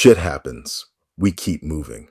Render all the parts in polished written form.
Shit happens. We keep moving.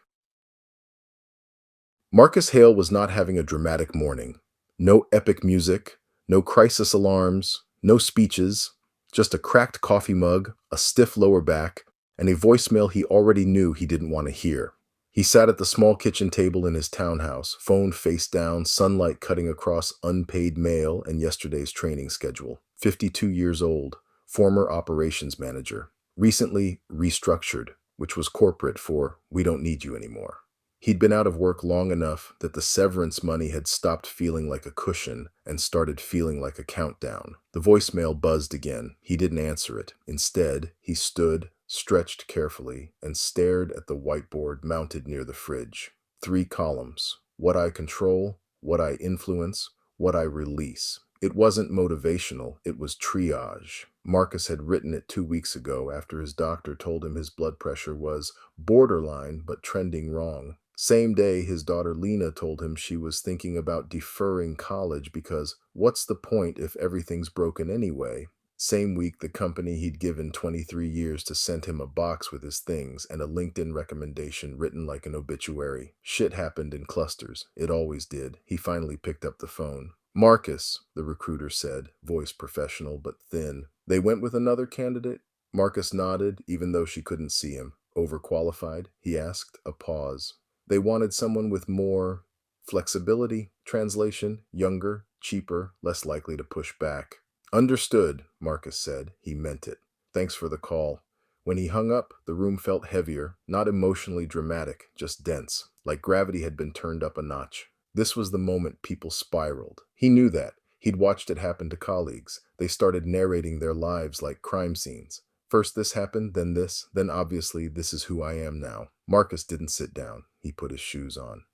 Marcus Hale was not having a dramatic morning. No epic music, no crisis alarms, no speeches, just a cracked coffee mug, a stiff lower back, and a voicemail he already knew he didn't want to hear. He sat at the small kitchen table in his townhouse, phone face down, sunlight cutting across unpaid mail and yesterday's training schedule. 52 years old, former operations manager, recently restructured, which was corporate for "we don't need you anymore." He'd been out of work long enough that the severance money had stopped feeling like a cushion and started feeling like a countdown. The voicemail buzzed again. He didn't answer it. Instead, he stood, stretched carefully, and stared at the whiteboard mounted near the fridge. 3 columns: what I control, what I influence, what I release. It wasn't motivational, it was triage. Marcus had written it 2 weeks ago after his doctor told him his blood pressure was borderline but trending wrong. Same day, his daughter Lena told him she was thinking about deferring college because what's the point if everything's broken anyway? Same week, the company he'd given 23 years to sent him a box with his things and a LinkedIn recommendation written like an obituary. Shit happened in clusters. It always did. He finally picked up the phone. "Marcus," the recruiter said, voice professional but thin. "They went with another candidate?" Marcus nodded, even though she couldn't see him. "Overqualified?" he asked. A pause. "They wanted someone with more flexibility." Translation: younger, cheaper, less likely to push back. "Understood," Marcus said. He meant it. "Thanks for the call." When he hung up, the room felt heavier, not emotionally dramatic, just dense, like gravity had been turned up a notch. This was the moment people spiraled. He knew that. He'd watched it happen to colleagues. They started narrating their lives like crime scenes. First this happened, then this, then obviously this is who I am now. Marcus didn't sit down. He put his shoes on.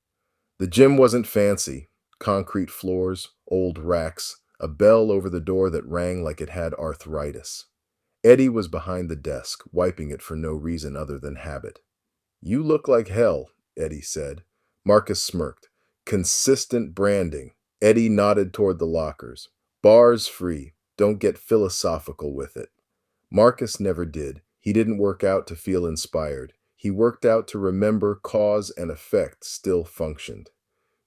The gym wasn't fancy. Concrete floors, old racks, a bell over the door that rang like it had arthritis. Eddie was behind the desk, wiping it for no reason other than habit. "You look like hell," Eddie said. Marcus smirked. "Consistent branding." Eddie nodded toward the lockers. "Bars free. Don't get philosophical with it." Marcus never did. He didn't work out to feel inspired. He worked out to remember cause and effect still functioned.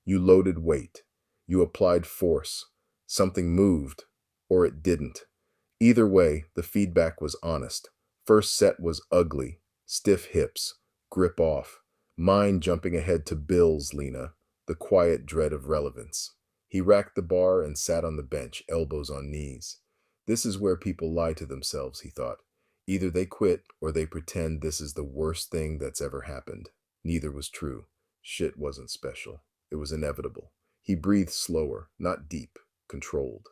You loaded weight. You applied force. Something moved, or it didn't. Either way, the feedback was honest. First set was ugly. Stiff hips. Grip off. Mind jumping ahead to bills, Lena. The quiet dread of relevance. He racked the bar and sat on the bench, elbows on knees. This is where people lie to themselves, he thought. Either they quit or they pretend this is the worst thing that's ever happened. Neither was true. Shit wasn't special. It was inevitable. He breathed slower, not deep, controlled.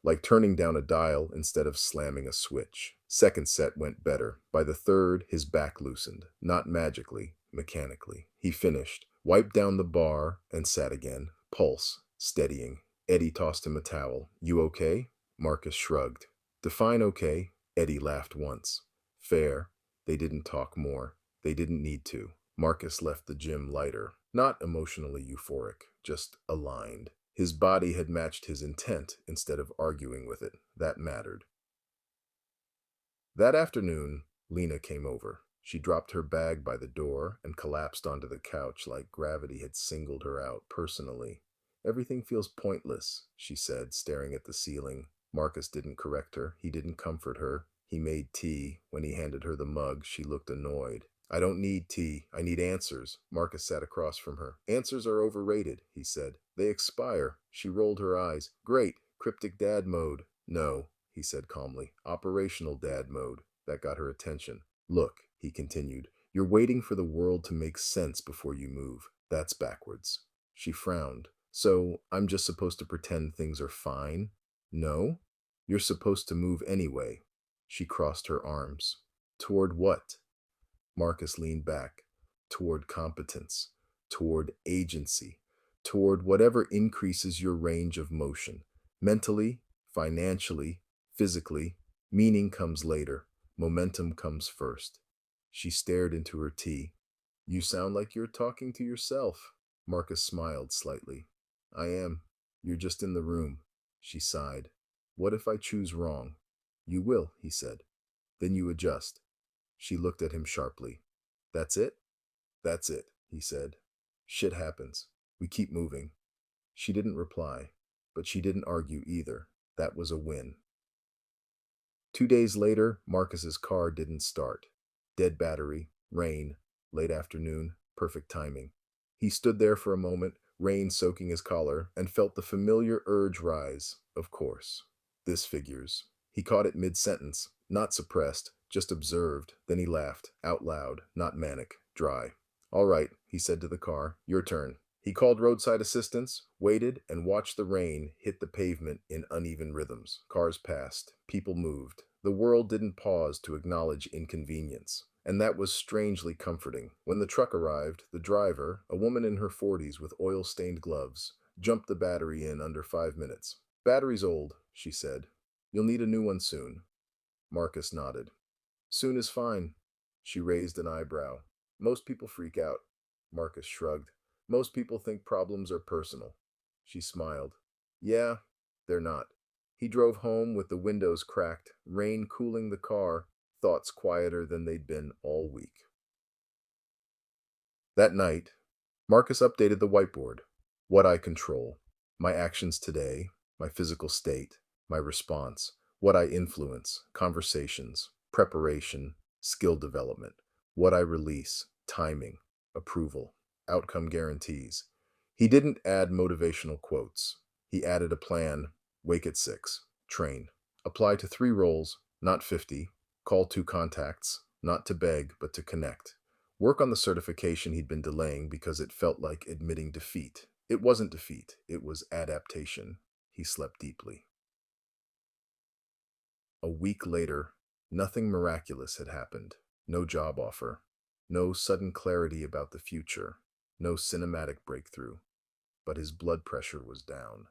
Like turning down a dial instead of slamming a switch. Second set went better. By the third, his back loosened. Not magically, mechanically. He finished, wiped down the bar, and sat again. Pulse, steadying. Eddie tossed him a towel. "You okay?" Marcus shrugged. "Define okay." Eddie laughed once. "Fair." They didn't talk more. They didn't need to. Marcus left the gym lighter. Not emotionally euphoric, just aligned. His body had matched his intent instead of arguing with it. That mattered. That afternoon, Lena came over. She dropped her bag by the door and collapsed onto the couch like gravity had singled her out personally. "Everything feels pointless," she said, staring at the ceiling. Marcus didn't correct her. He didn't comfort her. He made tea. When he handed her the mug, she looked annoyed. "I don't need tea. I need answers." Marcus sat across from her. "Answers are overrated," he said. "They expire." She rolled her eyes. "Great. Cryptic dad mode." "No," he said calmly. "Operational dad mode." That got her attention. "Look," he continued, "you're waiting for the world to make sense before you move. That's backwards." She frowned. "So I'm just supposed to pretend things are fine?" "No. You're supposed to move anyway." She crossed her arms. "Toward what?" Marcus leaned back. "Toward competence. Toward agency. Toward whatever increases your range of motion. Mentally, financially, physically. Meaning comes later. Momentum comes first." She stared into her tea. "You sound like you're talking to yourself." Marcus smiled slightly. "I am. You're just in the room." She sighed. "What if I choose wrong?" "You will," he said. "Then you adjust." She looked at him sharply. That's it? That's it, he said. Shit happens. We keep moving. She didn't reply, but she didn't argue either. That was a win. 2 days later, Marcus's car didn't start. Dead battery, rain, late afternoon, perfect timing. He stood there for a moment, rain soaking his collar, and felt the familiar urge rise. Of course. This figures. He caught it mid-sentence, not suppressed, just observed. Then he laughed, out loud, not manic, dry. All right, he said to the car, your turn. He called roadside assistance, waited, and watched the rain hit the pavement in uneven rhythms. Cars passed. People moved. The world didn't pause to acknowledge inconvenience. And that was strangely comforting. When the truck arrived, the driver, a woman in her 40s with oil-stained gloves, jumped the battery in under 5 minutes. Battery's old, she said. You'll need a new one soon. Marcus nodded. Soon is fine. She raised an eyebrow. Most people freak out. Marcus shrugged. Most people think problems are personal. She smiled. Yeah, they're not. He drove home with the windows cracked, rain cooling the car, thoughts quieter than they'd been all week. That night, Marcus updated the whiteboard. What I control. My actions today, my physical state, my response. What I influence, conversations, preparation, skill development. What I release, timing, approval, outcome guarantees. He didn't add motivational quotes. He added a plan. Wake at 6. Train. Apply to 3 roles, not 50. Call 2 contacts, not to beg, but to connect. Work on the certification he'd been delaying because it felt like admitting defeat. It wasn't defeat, it was adaptation. He slept deeply. A week later, nothing miraculous had happened. No job offer. No sudden clarity about the future. No cinematic breakthrough. But his blood pressure was down.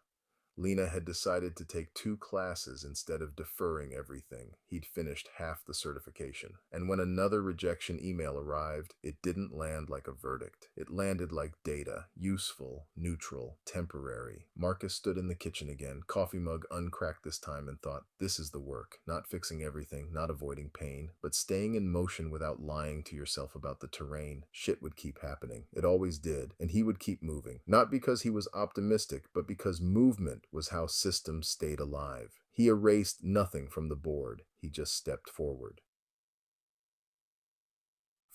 Lena had decided to take 2 classes instead of deferring everything. He'd finished half the certification. And when another rejection email arrived, it didn't land like a verdict. It landed like data, useful, neutral, temporary. Marcus stood in the kitchen again, coffee mug uncracked this time, and thought, this is the work. Not fixing everything, not avoiding pain, but staying in motion without lying to yourself about the terrain. Shit would keep happening. It always did. And he would keep moving. Not because he was optimistic, but because movement was how systems stayed alive. He erased nothing from the board. He just stepped forward.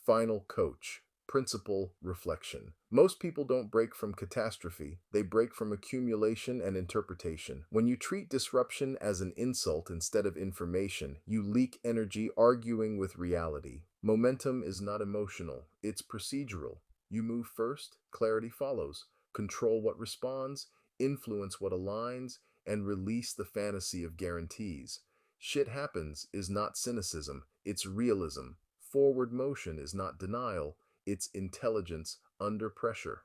Final coach. Principle reflection. Most people don't break from catastrophe. They break from accumulation and interpretation. When you treat disruption as an insult instead of information, you leak energy arguing with reality. Momentum is not emotional. It's procedural. You move first, clarity follows. Control what responds, influence what aligns, and release the fantasy of guarantees. Shit happens is not cynicism, it's realism. Forward motion is not denial, it's intelligence under pressure.